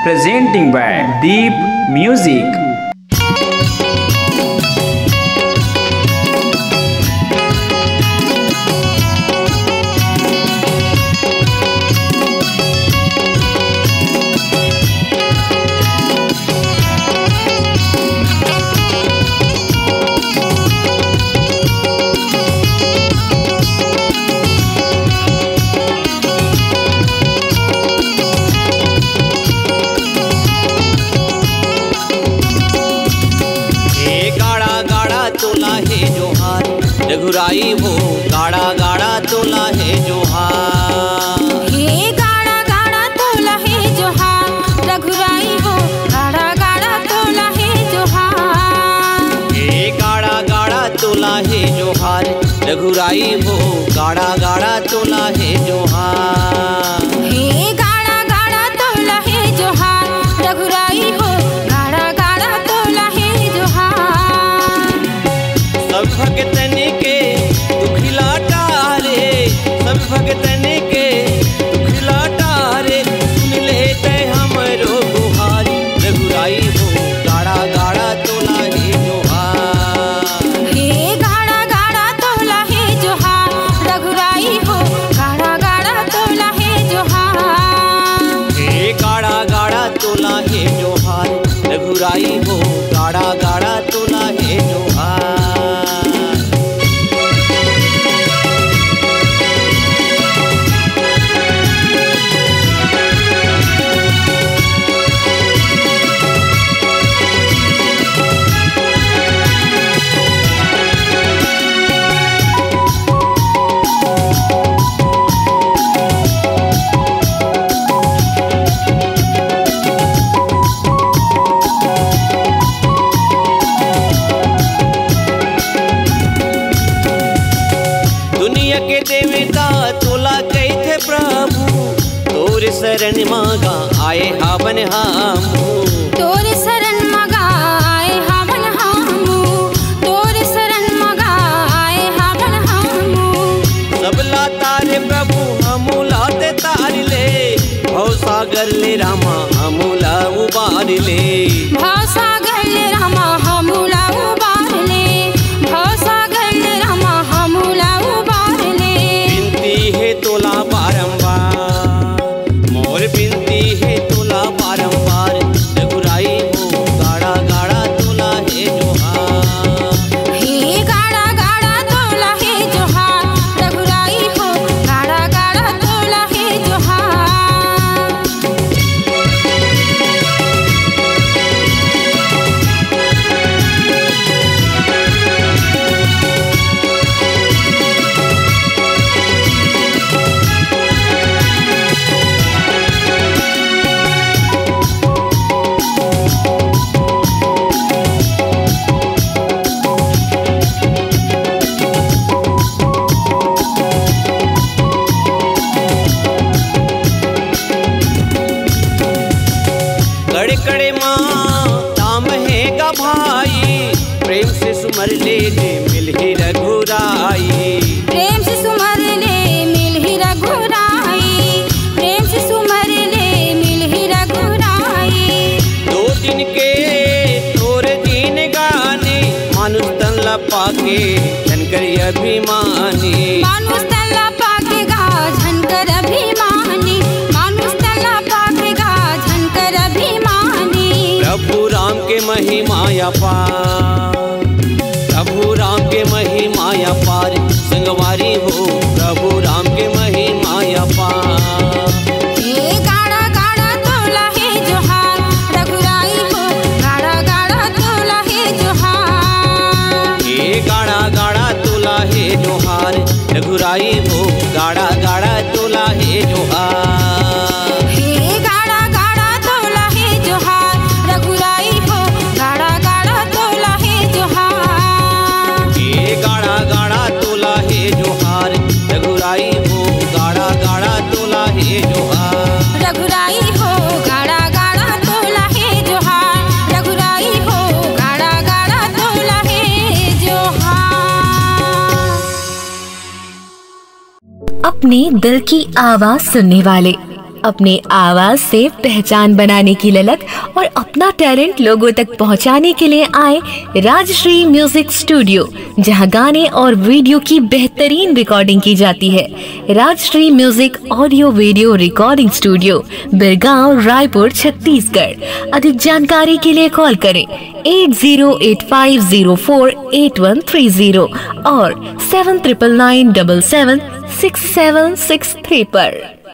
presenting by Deep Music. रघुराई हो गाड़ा गाड़ा तोला है जोहार। हे गाड़ा गाड़ा तोला है जोहार, रघुराई हो गाड़ा गाड़ा तोला है जोहार। हे गाड़ा गाड़ा तोला है जोहार, रघुराई हो गाड़ा गाड़ा तोला है जोहार। हे गाड़ा गाड़ा तोला है जोहार, रघुराई हो गाड़ा गाड़ा तोला है जोहार। सब भगतन के दुखिला टारे, सब भगतन के दुखिला टारे, सुन लेते हमरो गुहार। रघुराई हो गाड़ा गाड़ा तोला है जोहार। हे गाड़ा गाड़ा तोला है जोहार, रघुराई हो गाड़ा गाड़ा तोला है जोहार। हे गाड़ा गाड़ा तोला है जोहार, रघुराई हो गाड़ा गाड़ा तोला है जोहार। दुनिया के देवता तोला कहते प्रभु, तोर शरण मांगा आए हावन हमू। तोर शरण मगा आए हावन हमू, तोर शरण मगा आए हावन हमू। सब ला तारे प्रभु हमू लाते तार ले, भव सागर ले रामा हमू ला उबार ले। भाव सागर ले रामा हमूला उबार ले, भाव सागर ले रामा हमूला उबार ले। बिनती है तोला बारंबार, मोर बिनती है तोला बारंबार। रघुराई हो गाड़ा गाड़ा तोला है जोहार। हे गाड़ा गाड़ा तोला है जोहार, रघुराई हो गाड़ा गाड़ा तोला है जोहार। कड़े कड़े माँ दाम है गा भाई, प्रेम से सुमर ले ले मिल ही रघुराई। प्रेम से सुमर ले मिल ही रघुराई, प्रेम से सुमर ले मिल ही रघुराई। दो दिन के थोर दिन गाने, मानुष तन लपा के झनकर अभिमानी। मानुष तल्ला पाके गा झनकर अभिमानी, मानुष तल्ला पाके गा झनकर अभिमानी। प्रभु राम के महिमा पार, प्रभु राम के महिमा पार। संगवारी हो प्रभु राम के महिमा पार। हे गाड़ा गाड़ा तोला है जोहार, रघुराई हो गाड़ा गाड़ा तोला है जोहार। हे गाड़ा गाड़ा तोला है जोहार, रघुराई हो गाड़ा गाड़ा तोला है जोहार। हे गाड़ा गाड़ा तोला है जोहार, रघुराई हो गाड़ा गाड़ा तोला है जोहार। हे गाड़ा गाड़ा तोला है जोहार, रघुराई हो गाड़ा गाड़ा तोला है जोहार। रघुराई हो गाड़ा गाड़ा तोला है जोहार, रघुराई हो गाड़ा गाड़ा तोला है जोहार। अपने दिल की आवाज सुनने वाले अपने आवाज से पहचान बनाने की ललक और अपना टैलेंट लोगों तक पहुंचाने के लिए आए राजश्री म्यूजिक स्टूडियो, जहां गाने और वीडियो की बेहतरीन रिकॉर्डिंग की जाती है। Rajshri music audio video recording studio, Birgaon, Raipur, Chhattisgarh. अधिक जानकारी के लिए कॉल करें 8085048130 और 7999776763 पर।